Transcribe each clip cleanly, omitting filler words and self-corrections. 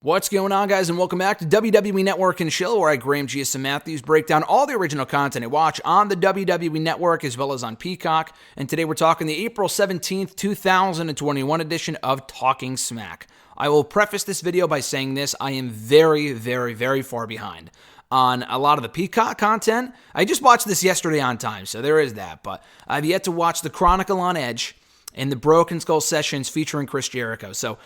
What's going on, guys, and welcome back to WWE Network and Chill, where I, Graham G.S. Matthews, break down all the original content I watch on the WWE Network as well as on Peacock. And today we're talking the April 17th, 2021 edition of Talking Smack. I will preface this video by saying this: I am very far behind on a lot of the Peacock content. I just watched this yesterday on time, so there is that. But I've yet to watch the Chronicle on Edge and the Broken Skull Sessions featuring Chris Jericho. So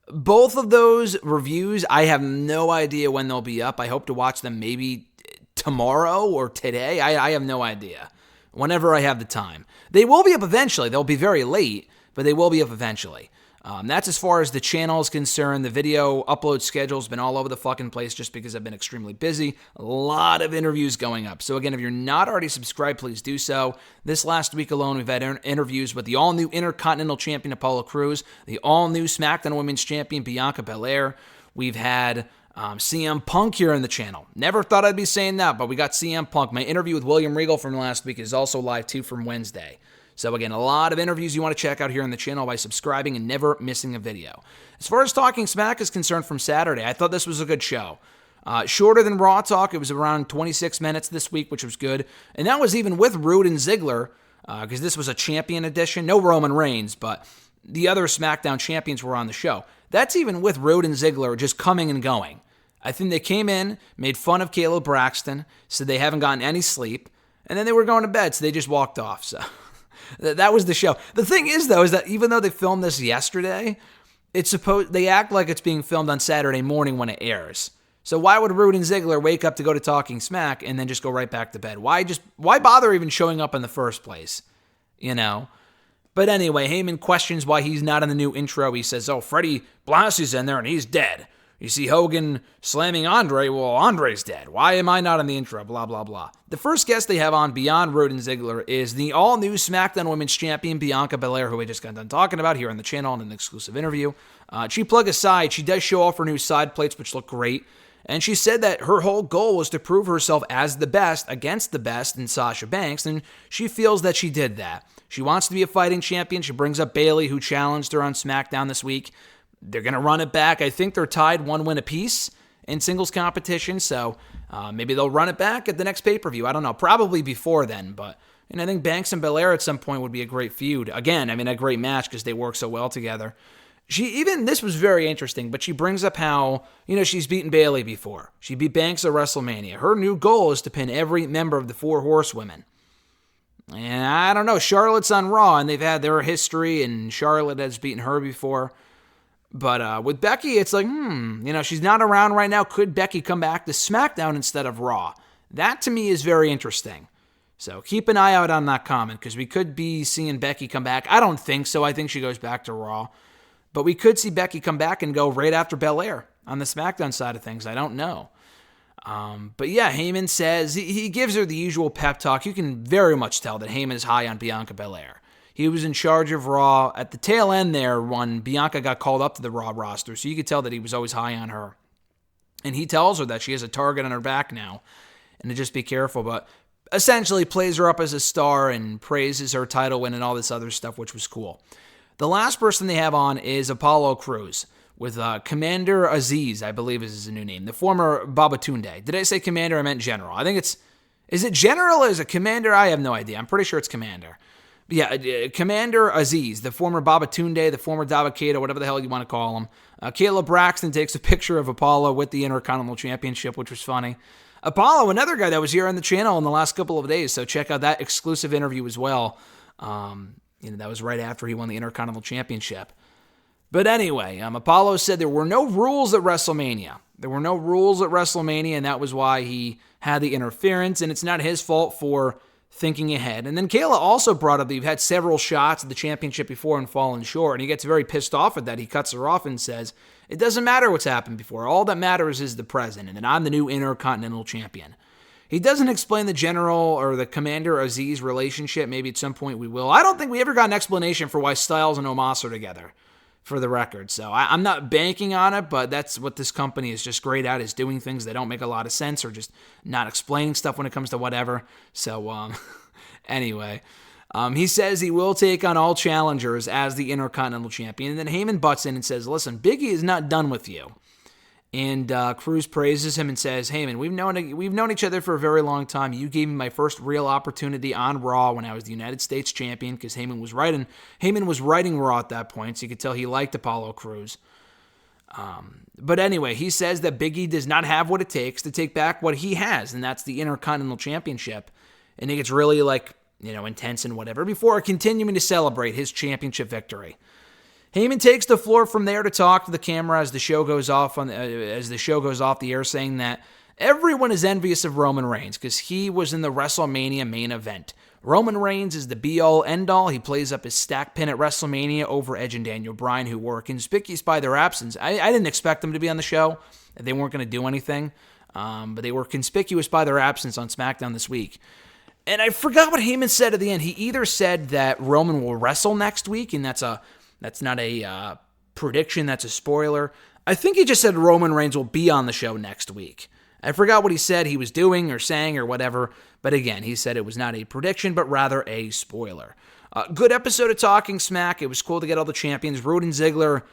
both of those reviews, I have no idea when they'll be up. I hope to watch them maybe tomorrow or today. I have no idea. Whenever I have the time. They will be up eventually. They'll be very late, but they will be up eventually. That's as far as the channel is concerned. The video upload schedule's been all over the fucking place just because I've been extremely busy. A lot of interviews going up. So again, if you're not already subscribed, please do so. This last week alone, we've had interviews with the all-new Intercontinental Champion Apollo Crews, the all-new Smackdown Women's Champion Bianca Belair. We've had CM Punk here on the channel. Never thought I'd be saying that, but we got CM Punk. My interview with William Regal from last week is also live too from Wednesday. So again, a lot of interviews you want to check out here on the channel by subscribing and never missing a video. As far as Talking Smack is concerned from Saturday, I thought this was a good show. Shorter than Raw Talk. It was around 26 minutes this week, which was good. And that was even with Rude and Ziggler, because this was a champion edition. No Roman Reigns, but the other SmackDown champions were on the show. That's even with Rude and Ziggler just coming and going. I think they came in, made fun of Caleb Braxton, said they haven't gotten any sleep, and then they were going to bed, so they just walked off. So that was the show. The thing is, though, is that even though they filmed this yesterday, they act like it's being filmed on Saturday morning when it airs. So why would Rude and Ziggler wake up to go to Talking Smack and then just go right back to bed? Why bother even showing up in the first place? You know? But anyway, Heyman questions why he's not in the new intro. He says, Freddie Blassie's in there and he's dead. You see Hogan slamming Andre, well, Andre's dead. Why am I not in the intro? Blah, blah, blah. The first guest they have on beyond Rude and Ziggler is the all-new SmackDown Women's Champion, Bianca Belair, who we just got done talking about here on the channel in an exclusive interview. Cheap plug aside, she does show off her new side plates, which look great. And she said that her whole goal was to prove herself as the best against the best in Sasha Banks, and she feels that she did that. She wants to be a fighting champion. She brings up Bayley, who challenged her on SmackDown this week. They're going to run it back. I think they're tied 1 win apiece in singles competition, so maybe they'll run it back at the next pay-per-view. I don't know. Probably before then, but I think Banks and Belair at some point would be a great feud. Again, a great match because they work so well together. This was very interesting, but she brings up how, she's beaten Bayley before. She beat Banks at WrestleMania. Her new goal is to pin every member of the 4 Horsewomen. And I don't know. Charlotte's on Raw, and they've had their history, and Charlotte has beaten her before. But with Becky, it's like, she's not around right now. Could Becky come back to SmackDown instead of Raw? That, to me, is very interesting. So keep an eye out on that comment, because we could be seeing Becky come back. I don't think so. I think she goes back to Raw. But we could see Becky come back and go right after Belair on the SmackDown side of things. I don't know. But yeah, Heyman says, he gives her the usual pep talk. You can very much tell that Heyman is high on Bianca Belair. He was in charge of Raw at the tail end there when Bianca got called up to the Raw roster, so you could tell that he was always high on her. And he tells her that she has a target on her back now, and to just be careful, but essentially plays her up as a star and praises her title win and all this other stuff, which was cool. The last person they have on is Apollo Crews with Commander Aziz, I believe is his new name, the former Babatunde. Did I say Commander? I meant General. I think is it General or is it Commander? I have no idea. I'm pretty sure it's Commander. Yeah, Commander Aziz, the former Babatunde, the former Dabba-Kato, whatever the hell you want to call him. Caleb Braxton takes a picture of Apollo with the Intercontinental Championship, which was funny. Apollo, another guy that was here on the channel in the last couple of days, so check out that exclusive interview as well. That was right after he won the Intercontinental Championship. But anyway, Apollo said there were no rules at WrestleMania. There were no rules at WrestleMania, and that was why he had the interference, and it's not his fault for thinking ahead. And then Kayla also brought up that you've had several shots at the championship before and fallen short, and he gets very pissed off at that. He cuts her off and says, it doesn't matter what's happened before. All that matters is the present, and that I'm the new Intercontinental Champion. He doesn't explain the General or the Commander Aziz relationship. Maybe at some point we will. I don't think we ever got an explanation for why Styles and Omos are together, for the record. So I'm not banking on it, but that's what this company is just great at, is doing things that don't make a lot of sense or just not explaining stuff when it comes to whatever. So anyway, he says he will take on all challengers as the Intercontinental Champion. And then Heyman butts in and says, listen, Big E is not done with you. And Cruz praises him and says, Heyman, we've known each other for a very long time. You gave me my first real opportunity on Raw when I was the United States champion, because Heyman was writing Raw at that point, so you could tell he liked Apollo Crews. But anyway, he says that Big E does not have what it takes to take back what he has, and that's the Intercontinental Championship. And he gets really intense and whatever before continuing to celebrate his championship victory. Heyman takes the floor from there to talk to the camera as the show goes off the air, saying that everyone is envious of Roman Reigns because he was in the WrestleMania main event. Roman Reigns is the be-all, end-all. He plays up his stack pin at WrestleMania over Edge and Daniel Bryan, who were conspicuous by their absence. I didn't expect them to be on the show. They weren't going to do anything, but they were conspicuous by their absence on SmackDown this week. And I forgot what Heyman said at the end. He either said that Roman will wrestle next week, and that's not a prediction, that's a spoiler. I think he just said Roman Reigns will be on the show next week. I forgot what he said he was doing or saying or whatever, but again, he said it was not a prediction, but rather a spoiler. Good episode of Talking Smack. It was cool to get all the champions. Rude and Ziggler,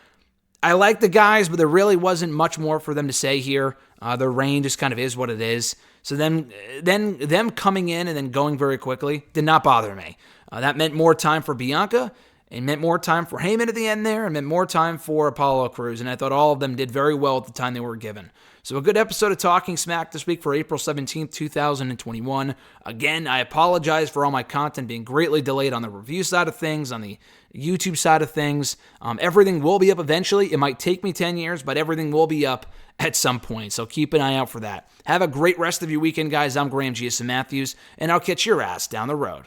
I like the guys, but there really wasn't much more for them to say here. Their reign just kind of is what it is. So then them coming in and then going very quickly did not bother me. That meant more time for Bianca. It meant more time for Heyman at the end there. It meant more time for Apollo Crews. And I thought all of them did very well at the time they were given. So a good episode of Talking Smack this week for April 17th, 2021. Again, I apologize for all my content being greatly delayed on the review side of things, on the YouTube side of things. Everything will be up eventually. It might take me 10 years, but everything will be up at some point. So keep an eye out for that. Have a great rest of your weekend, guys. I'm Graham G.S. Matthews, and I'll catch your ass down the road.